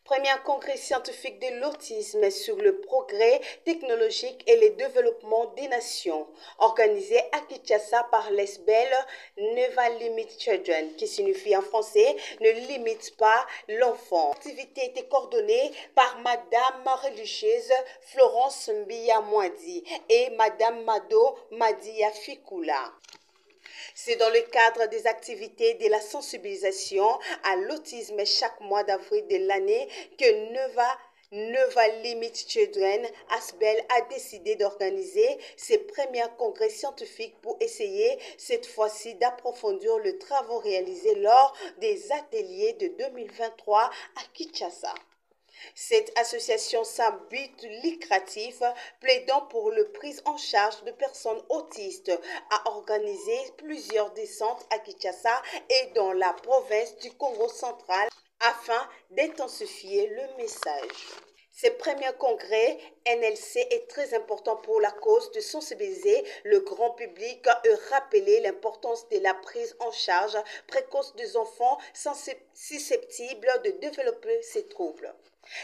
Premier congrès scientifique de l'autisme sur le progrès technologique et le développement des nations, organisé à Kinshasa par l'ESBEL Never Limit Children, qui signifie en français ne limite pas l'enfant. L'activité était coordonnée par Madame religieuse Florence Mbia Mwadi et Madame Mado Madia Fikula. C'est dans le cadre des activités de la sensibilisation à l'autisme chaque mois d'avril de l'année que Never Limit Children ASBEL a décidé d'organiser ses premiers congrès scientifiques pour essayer cette fois-ci d'approfondir le travail réalisé lors des ateliers de 2023 à Kinshasa. Cette association sans but lucratif, plaidant pour la prise en charge de personnes autistes, a organisé plusieurs descentes à Kinshasa et dans la province du Congo central afin d'intensifier le message. Ce premier congrès NLC est très important pour la cause de sensibiliser le grand public et rappeler l'importance de la prise en charge précoce des enfants susceptibles de développer ces troubles.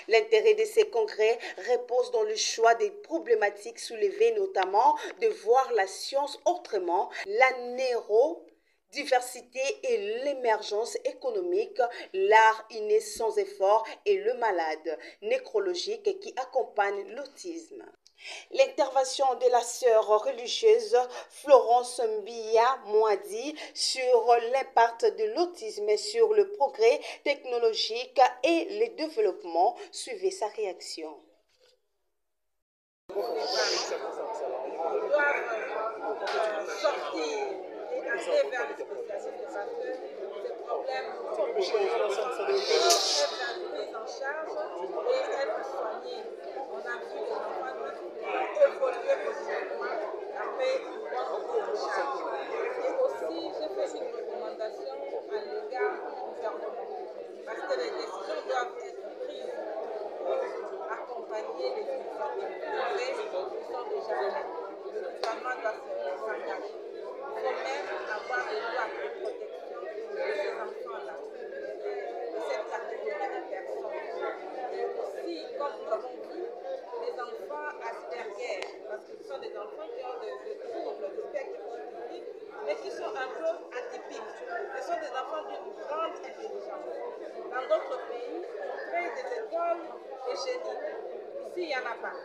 L'intérêt de ces congrès repose dans le choix des problématiques soulevées, notamment de voir la science autrement, la neurodiversité et l'émergence économique, l'art inné sans effort et le malade nécrologique qui accompagne l'autisme. L'intervention de la sœur religieuse Florence Mbia Mwadi sur l'impact de l'autisme sur le progrès technologique et le développement suivait sa réaction. Doivent sortir et aller vers les spécialistes parce que ces problèmes sont prise en charge et être soignés. On a vu les enfants évoluer positivement après une bonne prise en charge. Et aussi, j'ai fait une recommandation à l'égard du gouvernement parce que les décisions doivent être prises pour accompagner les initiatives qui sont déjà faites. Le gouvernement doit s'engager. Il faut même avoir des lois de protection de ces enfants-là, de cette catégorie de personnes. Et aussi, comme nous l'avons vu, les enfants Asperger, parce que ce sont des enfants qui ont des troubles du spectre autistique, mais qui sont un peu atypiques. Ce sont des enfants d'une grande intelligence. Dans d'autres pays, on crée des écoles de génie. Ici, il n'y en a pas.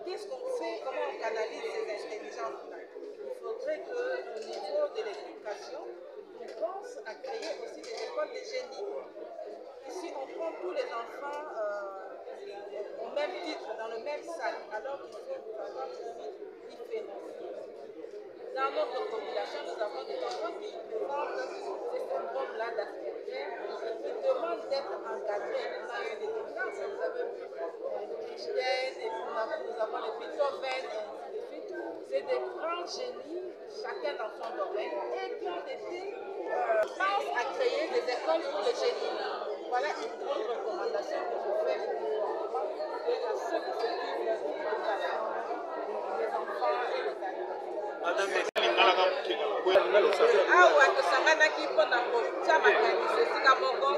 Qu'est-ce qu'on fait? Comment on canalise ces intelligences-là? Il faudrait qu'au niveau de l'éducation, on pense à créer aussi des écoles de génie. Ici, on prend tous les enfants au même titre, dans le même sac, alors qu'il faut avoir aussi différencier. Dans notre population, nous avons des enfants qui présentent ces syndromes-là d'Asperger et qui demandent d'être encadrés. On a eu des exemples, vous avez vu Einstein, et nous avons les Beethoven, et ainsi de suite. C'est des grands génies, chacun dans son domaine, et qui ont été pensent à créer des écoles pour les génies. Voilà une grande recommandation que je fais et à ceux qui s'occupent de l'éducation des enfants et des adultes. Awa tosanganaki mpona kotia makanisi esika moko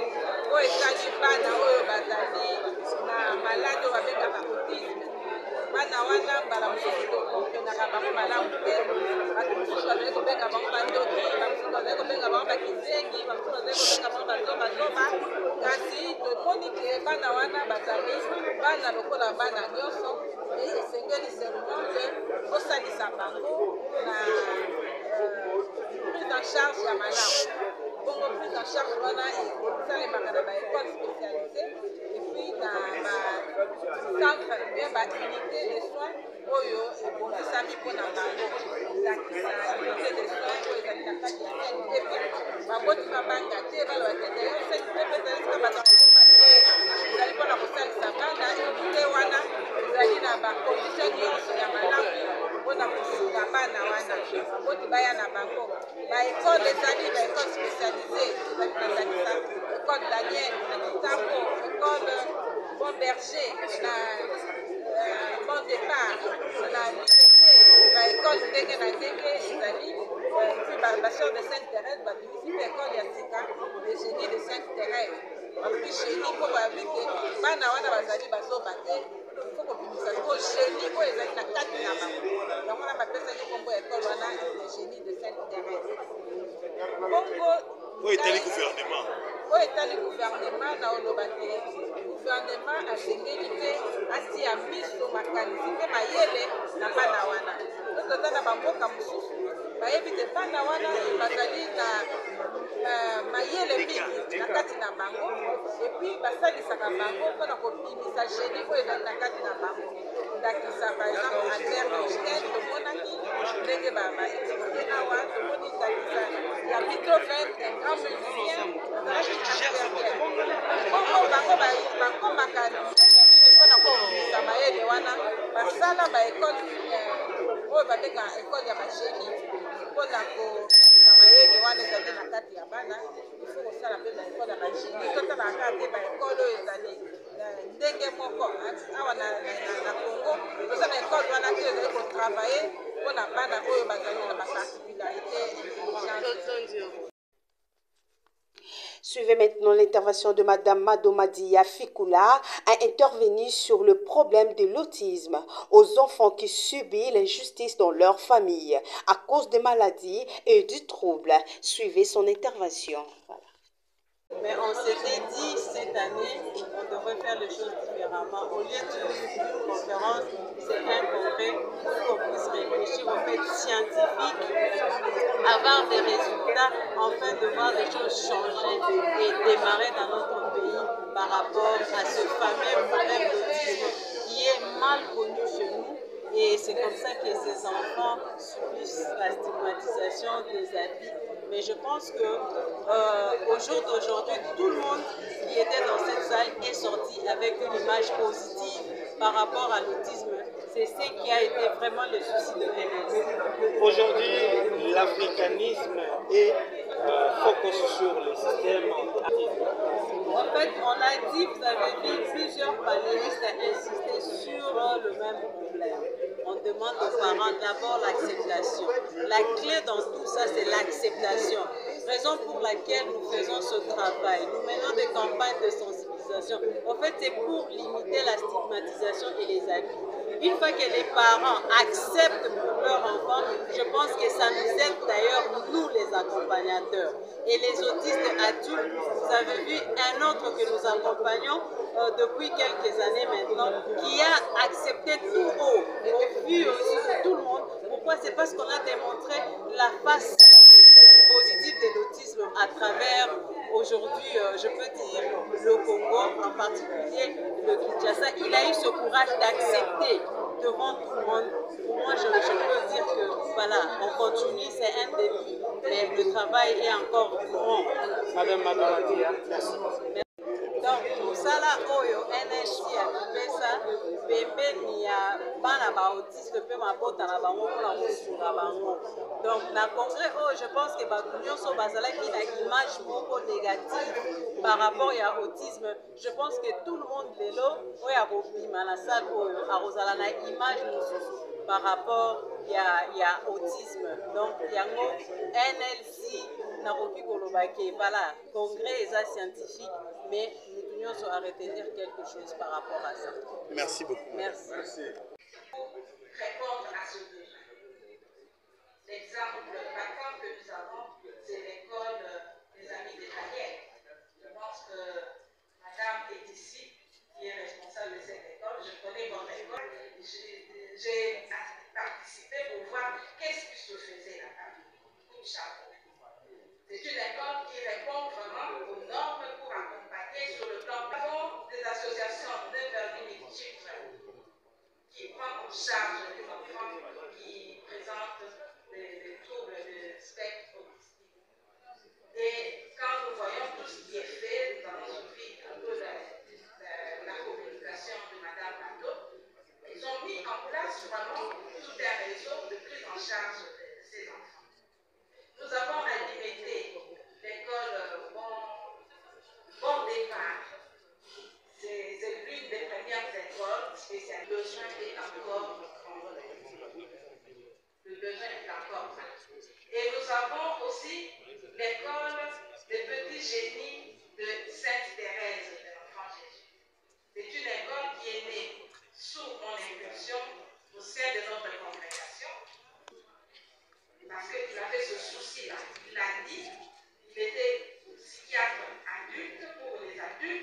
oyo etali bana oyo bazali na maladi oyo babengaka autisme. Bana wana mbala mosusu tokopendaka bango malamu te, bato mosusu bazali kobenga bango bandoki, bamosusu bazali kobenga bango bakizengi, bamosusu bazali kobenga bango bazobazoba, kasi tomoni ke bana wana bazali bana lokola bana nyonso esengeli seulement ke kosalisa bango na prise en charge ya malamu. Bongo prise en charge wana esalemaka na baécole spécialisée et puis na bacentre bien baunité de soins oyo ebongisami mpona bango ndakisa unité de soins oyo ezali na kati ya CNPP baboti babanga te balobake deyo CNPP ezali sika bato bakoma te ezali mpona kosalisa bana unité wana ezali na bacondition nyonso ya malamu mpona kosunga bana wana baboti baya na bango baécole ezali baécole spécialisée ezali na ndakisa école Daniel na Kitambo école Bon Berger na Bon Départ na l'UCT baécole ndenge na ndenge ezali puis baseur de Sainte-Thérèse babimisi mpe école ya sika de génie de Sainte-Thérèse balobi génie mpo babi te bana wana bazali bazoba te fo kobimisa po génie oyo ezali na kati na bango yango wana bapesaki nkombo ya ekole wana le génie de Sainte Thérèse bongo oyo etali gouvernement oyo etali gouvernement na oloba te gouvernement asengeli mpe atia miso makanisi mpe mayele na bana wana toza na bamboka mosusu bayebi te bana wana bazali na mayele mingi na kati na bango epuis basalisaka bango mpona kobimisa génie oyo ezali na kati na bango ndakisa par exemple Albert Einstein tomonaki ndenge baexplike awa tomoni ndakisa ya Beethoven un grand musicien azalaki bongo bango bakomaka ndenge nini mpona kobimisa mayele wana basala baekole oyo babengaka ekole ya bagénie mpona kobimisa mayele wana ezali na kati ya bana ifo kosala mpe baekole ya bagénie totalaka kaka te baekole oyo ezali ndenge moko awa na Congo toza na ekole wana te ezali kotravaille mpona bana oyo bazali na baparticularité intelligente. Suivez maintenant l'intervention de Madame Madomadia Fikula, a intervenu sur le problème de l'autisme aux enfants qui subissent l'injustice dans leur famille à cause de maladies et du trouble. Suivez son intervention. Voilà. Mais on s'était dit cette année, on devrait faire les choses différemment. Au lieu d'une conférence, c'est un congrès pour qu'on puisse réfléchir aux faits scientifiques, avoir des résultats, enfin de voir les choses changer et démarrer dans notre pays par rapport à ce fameux problème d'autisme qui est mal connu chez nous. Et c'est comme ça que ces enfants subissent la stigmatisation des habits. Mais je pense que au jour d'aujourd'hui, tout le monde qui était dans cette salle est sorti avec une image positive par rapport à l'autisme. C'est ce qui a été vraiment le souci de NS. Aujourd'hui, l'africanisme est focus sur le système autisme. En fait, on a dit, vous avez vu, plusieurs panélistes insister sur le même problème. On demande aux parents d'abord l'acceptation. La clé dans tout ça, c'est l'acceptation. Raison pour laquelle nous faisons ce travail. Nous menons des campagnes de sensibilisation. En fait, c'est pour limiter la stigmatisation et les abus. Une fois que les parents acceptent pour leur enfant, je pense que ça nous aide d'ailleurs, nous les accompagnateurs. Et les autistes adultes, vous avez vu un autre que nous accompagnons depuis quelques années maintenant, qui a accepté tout haut, au vu aussi de tout le monde. Pourquoi? C'est parce qu'on a démontré la face positive de l'autisme à travers, aujourd'hui, je peux dire, le Congo, en particulier le Kinshasa. Il a eu ce courage d'accepter devant tout le monde. Pour moi, je peux dire que voilà, on continue, c'est un début, mais le travail est encore grand. Madame Madomadia, merci. Donc, mosala oyo NHC akipesa pembeni ya bana bautiste mpe mabota na bango mpona kosunga bango. Donc, na congrès oyo, je pense que bato nyonso bazalaki na image moko négative par rapport ya autisme. Je pense que tout le monde lelo oyo akobima na salle oyo akozala na image mosusu par rapport ya autisme. Donc, yango NLC nakoki koloba ke voilà, congrès eza scientifique, mais nous devons à retenir quelque chose par rapport à ça. Merci beaucoup. Merci. Pour répondre à ce besoin. L'exemple patent que nous avons, c'est l'école des Amis des Daniel. Je pense que Madame est ici, qui est responsable de cette école. Je connais votre école. J'ai participé pour voir qu'est-ce qui se faisait là-bas. C'est une école qui répond vraiment aux normes pour accompagner sur le plan. Nous avons des associations de Neverly Children qui prennent en charge les enfants qui présentent des troubles de spectre autistique. Et quand nous voyons tout ce qui est fait, nous avons suivi un peu la communication de Madame Mando. Ils ont mis en place vraiment tout un réseau de prise en charge de ces enfants. Nous avons alimenté l'école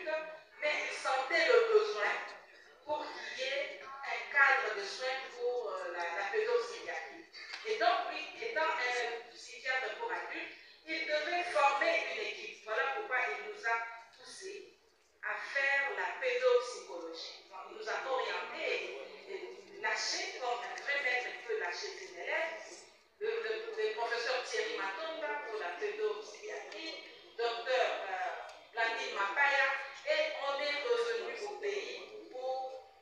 adultes, mais il sentait le besoin pour qu'il y ait un cadre de soins pour la pédopsychiatrie. Et donc, lui, étant un psychiatre pour adultes, il devait former une équipe. Voilà pourquoi il nous a poussés à faire la pédopsychologie. Donc, il nous a orientés et lâchés comme un vrai maître peut lâcher ses élèves. Le professeur Thierry Matonda pour la pédopsychiatrie, docteur Blandine Mapaya, et on est revenu au pays pour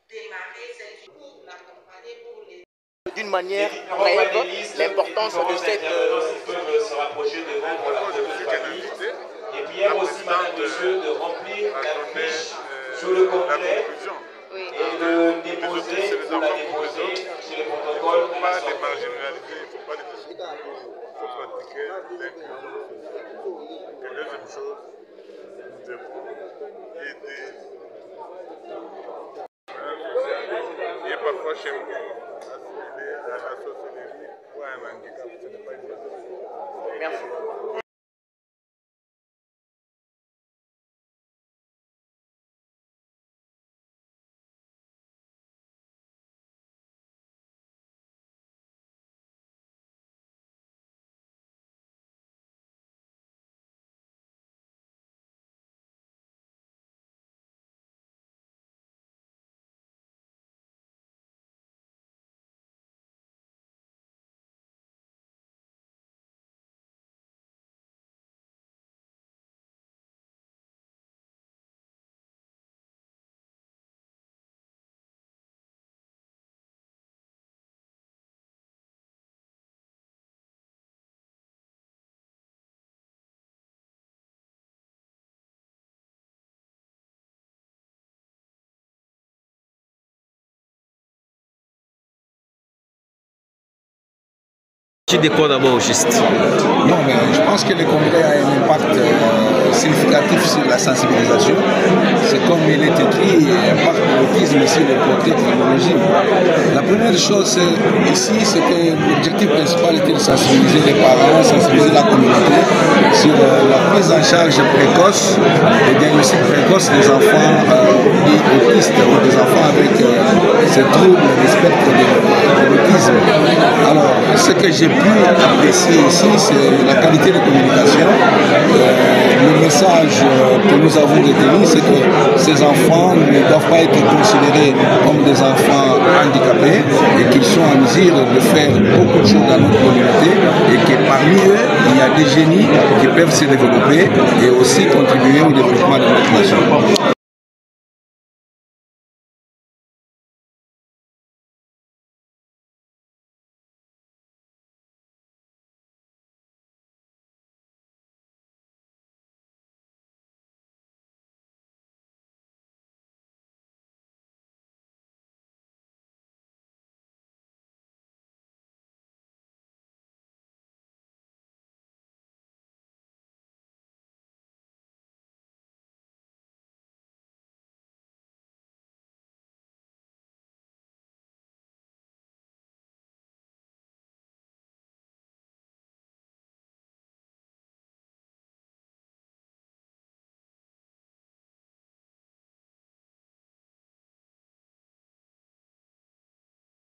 démarrer cette pour l'accompagner pour les. D'une manière brève, l'importance de cette. Se rapprocher de vous pour la invité. Et puis elle aussi, madame, monsieur, de remplir la fiche sur le complet et de déposer, pour la déposer sur le protocole. Il ne faut pas les marginaliser, il ne faut pas les discriminer. Il faut pratiquer l'inclusion sociale. Et deuxième chose, nous devons aider. Il est parfois chez nous assimilé à la sorcellerie ou à un handicap. Ce n'est pas une bonne chose. Merci. De quoi d'abord juste? Non, mais je pense que le congrès a un impact significatif sur la sensibilisation. C'est comme il est écrit, impact de l'autisme ici, le progrès technologique. La première chose ici, c'est que l'objectif principal était de sensibiliser les parents, sensibiliser la communauté sur la prise en charge précoce, le diagnostic précoce des enfants autistes ou des enfants avec ces troubles du spectre de l'autisme. Alors, ce que j'ai pu apprécier ici, c'est la qualité de communication. Le message que nous avons retenu, c'est que ces enfants ne doivent pas être considérés comme des enfants handicapés et qu'ils sont en mesure de faire beaucoup de choses dans notre communauté et que parmi eux, il y a des génies qui peuvent se développer et aussi contribuer au développement de notre nation.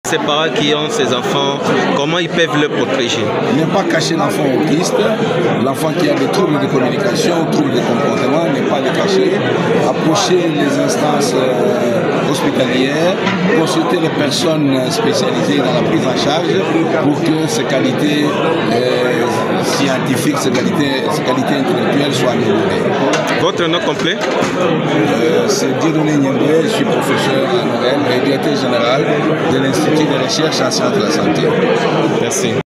Ces parents qui ont ces enfants, comment ils peuvent le protéger? Ne pas cacher l'enfant autiste, l'enfant qui a des troubles de communication, troubles de comportement, ne pas le cacher, approcher les instances hospitalières, consulter les personnes spécialisées dans la prise en charge pour que ces qualités scientifiques, ces qualités intellectuelles soient améliorées. Votre nom complet? C'est Dieudonné Niembé, je suis professeur à Noël et directeur général de l'Institut de recherche en sciences de la santé. Merci.